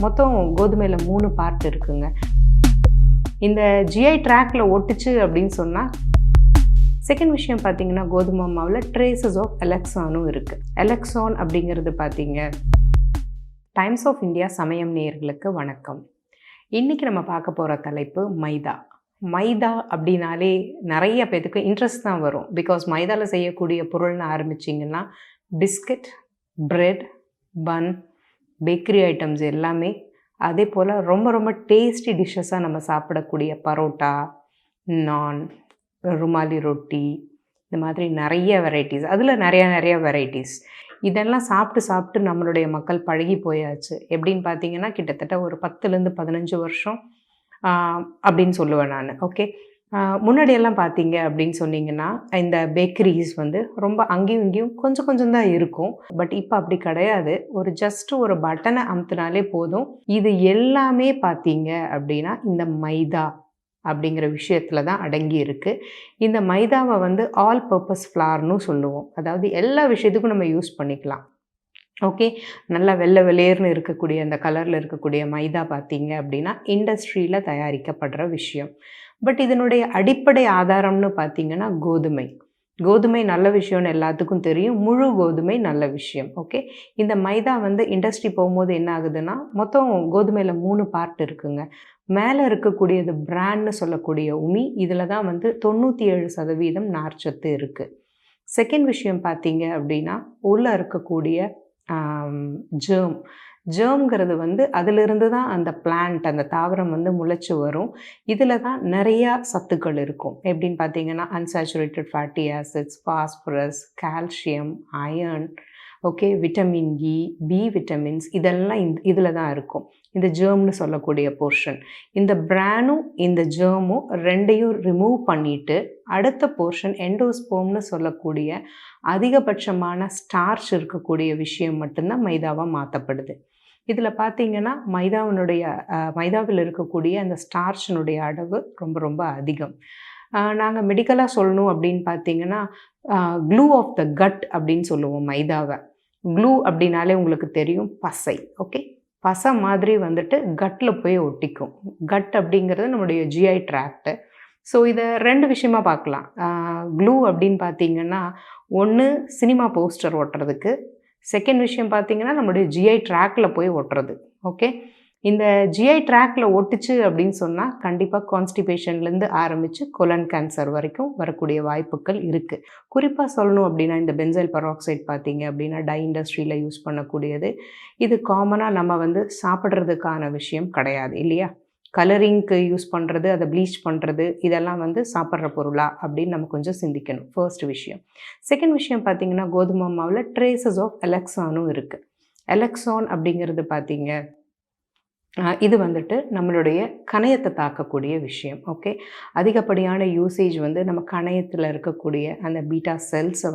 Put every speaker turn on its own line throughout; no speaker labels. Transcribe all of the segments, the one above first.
மொத்தம் கோதுமையில் 3 பார்ட் இருக்குங்க. இந்த ஜிஐ ட்ராக்ல ஒட்டுச்சு அப்படின்னு சொன்னால், செகண்ட் விஷயம் பார்த்தீங்கன்னா கோதுமை மாவில் ட்ரேசஸ் ஆஃப் எலக்ட்ரானும் இருக்குது. எலக்ட்ரான் அப்படிங்கிறது பார்த்தீங்க. டைம்ஸ் ஆஃப் இந்தியா சமயம் நேயர்களுக்கு வணக்கம். இன்றைக்கி நம்ம பார்க்க போகிற தலைப்பு மைதா. மைதா அப்படின்னாலே நிறைய பேருக்கு இன்ட்ரெஸ்ட் தான் வரும். பிகாஸ் மைதாவில் செய்யக்கூடிய பொருள்னு ஆரம்பிச்சிங்கன்னா பிஸ்கட், பிரெட், பன், பேக்கரி ஐட்டம்ஸ் எல்லாமே, அதே போல் ரொம்ப ரொம்ப டேஸ்டி டிஷ்ஷஸாக நம்ம சாப்பிடக்கூடிய பரோட்டா, நான், ருமாலி ரொட்டி, இந்த மாதிரி நிறைய வெரைட்டிஸ், அதில் நிறைய வெரைட்டிஸ் இதெல்லாம் சாப்பிட்டு நம்மளுடைய மக்கள் பழகி போயாச்சு. எப்படின்னு பார்த்தீங்கன்னா கிட்டத்தட்ட ஒரு 10லேருந்து 15 வருஷம் அப்படின்னு சொல்லுவேன் நான். ஓகே, முன்னாடியெல்லாம் பார்த்தீங்க அப்படின்னு சொன்னிங்கன்னா இந்த பேக்கரிஸ் ரொம்ப அங்கேயும் இங்கேயும் கொஞ்சம் தான் இருக்கும். பட் இப்போ அப்படி கிடையாது. ஜஸ்ட் ஒரு பட்டனை அமுத்தினாலே போதும். இது எல்லாமே பார்த்தீங்க அப்படின்னா இந்த மைதா அப்படிங்கிற விஷயத்தில் தான் அடங்கி இருக்குது. இந்த மைதாவை ஆல் பர்பஸ் ஃப்ளார்னு சொல்லுவோம். அதாவது எல்லா விஷயத்துக்கும் நம்ம யூஸ் பண்ணிக்கலாம். ஓகே, நல்லா வெள்ளை வெளியேர்னு இருக்கக்கூடிய அந்த கலரில் இருக்கக்கூடிய மைதா பார்த்தீங்க அப்படின்னா இண்டஸ்ட்ரியில் தயாரிக்கப்படுற விஷயம். பட் இதனுடைய அடிப்படை ஆதாரம்னு பார்த்தீங்கன்னா கோதுமை நல்ல விஷயம்னு எல்லாத்துக்கும் தெரியும். முழு கோதுமை நல்ல விஷயம். ஓகே, இந்த மைதா இண்டஸ்ட்ரி போகும்போது என்ன ஆகுதுன்னா, மொத்தம் கோதுமையில் 3 பார்ட் இருக்குங்க. மேலே இருக்கக்கூடியது பிராண்ட்னு சொல்லக்கூடிய உமி. இதில் தான் 97% நார்ச்சத்து இருக்குது. செகண்ட் விஷயம் பார்த்தீங்க அப்படின்னா உள்ளே இருக்கக்கூடிய ஜேர்ம்ங்கிறது அதிலிருந்து தான் அந்த பிளான்ட், அந்த தாவரம் முளைச்சி வரும். இதில் தான் நிறையா சத்துக்கள் இருக்கும். எப்படின்னு பார்த்தீங்கன்னா unsaturated fatty acids, phosphorus, calcium, iron, okay, vitamin E, B vitamins, இதெல்லாம் இதில் தான் இருக்கும். இந்த ஜேர்ம்னு சொல்லக்கூடிய போர்ஷன். இந்த பிரானும் இந்த ஜேர்மும் ரெண்டையும் ரிமூவ் பண்ணிவிட்டு அடுத்த போர்ஷன் எண்டோஸ்போம்னு சொல்லக்கூடிய அதிகபட்சமான ஸ்டார்ச் இருக்கக்கூடிய விஷயம் மட்டும்தான் மைதாவாக மாற்றப்படுது. இதில் பார்த்தீங்கன்னா மைதாவில் இருக்கக்கூடிய அந்த ஸ்டார்ச்சினுடைய அளவு ரொம்ப அதிகம். நாங்கள் மெடிக்கலாக சொல்லணும் அப்படின்னு பார்த்தீங்கன்னா க்ளூ ஆஃப் த கட் அப்படின்னு சொல்லுவோம் மைதாவை. க்ளூ அப்படின்னாலே உங்களுக்கு தெரியும், பசை. ஓகே, பசை மாதிரி கட்டில் போய் ஒட்டிக்கும். கட் அப்படிங்கிறது நம்முடைய ஜிஐ ட்ராக்டு. ஸோ இதை 2 விஷயமா பார்க்கலாம். க்ளூ அப்படின்னு பார்த்தீங்கன்னா ஒன்று சினிமா போஸ்டர் ஒட்டுறதுக்கு, செகண்ட் விஷயம் பார்த்தீங்கன்னா நம்மளுடைய ஜிஐ ட்ராக்கில் போய் ஒட்டுறது. ஓகே, இந்த ஜிஐ ட்ராக்ல ஒட்டுச்சு அப்படின்னு சொன்னால் கண்டிப்பாக கான்ஸ்டிபேஷன்லேருந்து ஆரம்பித்து கொலன் கேன்சர் வரைக்கும் வரக்கூடிய வாய்ப்புகள் இருக்குது. குறிப்பாக சொல்லணும் அப்படின்னா இந்த பென்சைல் பெராக்சைடு பார்த்தீங்க அப்படின்னா டை இண்டஸ்ட்ரியில் யூஸ் பண்ணக்கூடியது. இது காமனாக நம்ம சாப்பிட்றதுக்கான விஷயம் கிடையாது இல்லையா? கலரிங்க்கு யூஸ் பண்ணுறது, அதை ப்ளீச் பண்ணுறது, இதெல்லாம் சாப்பிட்ற பொருளா அப்படின்னு நம்ம கொஞ்சம் சிந்திக்கணும். ஃபர்ஸ்ட் விஷயம். செகண்ட் விஷயம் பார்த்தீங்கன்னா கோதுமை மாவில் ட்ரேசஸ் ஆஃப் எலக்ட்ரானும் இருக்குது. எலக்ட்ரான் அப்படிங்கிறது பார்த்தீங்க இது நம்மளுடைய கணையத்தை தாக்கக்கூடிய விஷயம். ஓகே, அதிகப்படியான யூசேஜ் நம்ம கணையத்தில் இருக்கக்கூடிய அந்த பீட்டா செல்ஸை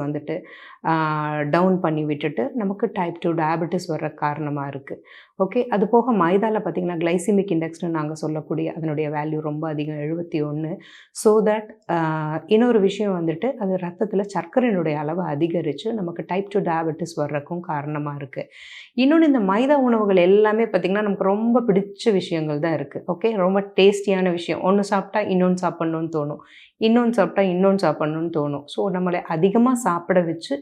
டவுன் பண்ணி விட்டுட்டு நமக்கு டைப் 2 டயபெட்டிஸ் வர்ற காரணமாக இருக்குது. ஓகே, அது போக மைதாவில் பார்த்திங்கன்னா கிளைசிமிக் இண்டெக்ஸ்னு நாங்கள் சொல்லக்கூடிய அதனுடைய வேல்யூ ரொம்ப அதிகம், 71. ஸோ தட் இன்னொரு விஷயம் அது ரத்தத்தில் சர்க்கரையினுடைய அளவு அதிகரித்து நமக்கு டைப் 2 டயபெட்டிஸ் வர்றதுக்கும் காரணமாக இருக்குது. இன்னொன்று, இந்த மைதா உணவுகள் எல்லாமே பார்த்திங்கன்னா நமக்கு ரொம்ப பிடிச்ச விஷயங்கள் தான் இருக்குது. ஓகே, ரொம்ப டேஸ்டியான விஷயம். ஒன்று சாப்பிட்டா இன்னொன்று சாப்பிட்ணுன்னு தோணும், இன்னொன்று சாப்பிட்டா இன்னொன்று சாப்பிட்ணுன்னு தோணும். ஸோ நம்மளை அதிகமாக சாப்பிட வச்சு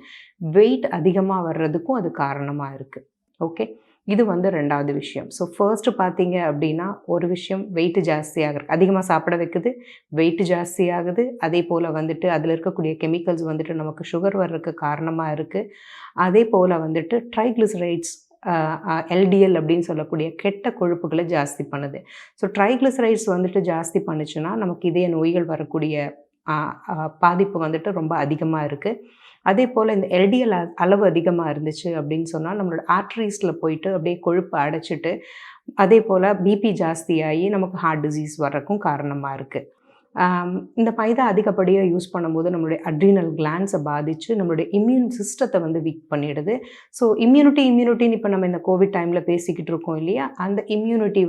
வெயிட் அதிகமாக வர்றதுக்கும் அது காரணமாக இருக்குது. ஓகே, இது 2வது விஷயம். ஸோ ஃபர்ஸ்ட்டு பார்த்தீங்க அப்படின்னா ஒரு விஷயம் வெயிட் ஜாஸ்தியாகிறது, அதிகமாக சாப்பிட வைக்குது, வெயிட் ஜாஸ்தியாகுது. அதே போல் அதில் இருக்கக்கூடிய கெமிக்கல்ஸ் நமக்கு சுகர் வர்றதுக்கு காரணமாக இருக்குது. அதே போல் ட்ரைக்ளிசரைட்ஸ், எல்டிஎல் அப்படின்னு சொல்லக்கூடிய கெட்ட கொழுப்புகளை ஜாஸ்தி பண்ணுது. ஸோ ட்ரைக்ளிசரைட்ஸ் ஜாஸ்தி பண்ணுச்சுன்னா நமக்கு இதய நோய்கள் வரக்கூடிய பாதிப்பு ரொம்ப அதிகமாக இருக்குது. அதே போல் இந்த எல்டிஎல் அளவு அதிகமாக இருந்துச்சு அப்படின்னு சொன்னால் நம்மளோட ஆர்ட்ரிஸில் போயிட்டு அப்படியே கொழுப்பு அடைச்சிட்டு, அதே போல் பிபி ஜாஸ்தியாகி நமக்கு ஹார்ட் டிசீஸ் வர்றதுக்கும் காரணமாக இருக்குது. இந்த மைதா அதிகப்படியாக யூஸ் பண்ணும்போது நம்மளுடைய அட்ரினல் கிளான்ஸை பாதித்து நம்மளுடைய இம்யூன் சிஸ்டத்தை வீக் பண்ணிடுது. ஸோ இம்யூனிட்டின்னு இப்போ நம்ம இந்த கோவிட் டைமில் பேசிக்கிட்டு இருக்கோம் இல்லையா, அந்த இம்யூனிட்டி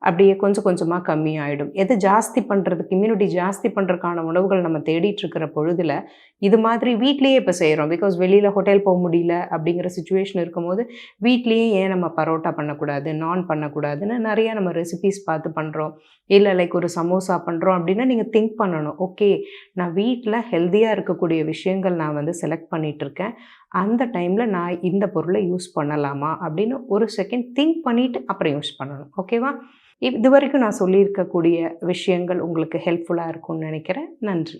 அப்படியே கொஞ்சம் கொஞ்சமாக கம்மியாயிடும். எது ஜாஸ்தி பண்ணுறதுக்கு இம்யூனிட்டி ஜாஸ்தி பண்ணுறதுக்கான உணவுகள் நம்ம தேடிட்டு இருக்கிற பொழுதுல, இது மாதிரி வீட்லேயே இப்போ செய்கிறோம். பிகாஸ் வெளியில் ஹோட்டல் போக முடியல அப்படிங்கிற சிச்சுவேஷன் இருக்கும்போது, வீட்லேயே ஏன் நம்ம பரோட்டா பண்ணக்கூடாது, நான் பண்ணக்கூடாதுன்னு நிறையா நம்ம ரெசிபீஸ் பார்த்து பண்ணுறோம். இல்லை லைக் ஒரு சமோசா பண்ணுறோம் அப்படின்னா நீங்கள் திங்க் பண்ணணும். ஓகே, நான் வீட்டில் ஹெல்த்தியாக இருக்கக்கூடிய விஷயங்கள் நான் வந்து செலக்ட் பண்ணிகிட்ருக்கேன். அந்த டைமில் நான் இந்த பொருளை யூஸ் பண்ணலாமா அப்படின்னு ஒரு செகண்ட் திங்க் பண்ணிவிட்டு அப்புறம் யூஸ் பண்ணணும். ஓகேவா? இதுவரைக்கும் நான் சொல்லியிருக்கக்கூடிய விஷயங்கள் உங்களுக்கு ஹெல்ப்ஃபுல்லாக இருக்கும்னு நினைக்கிறேன். நன்றி.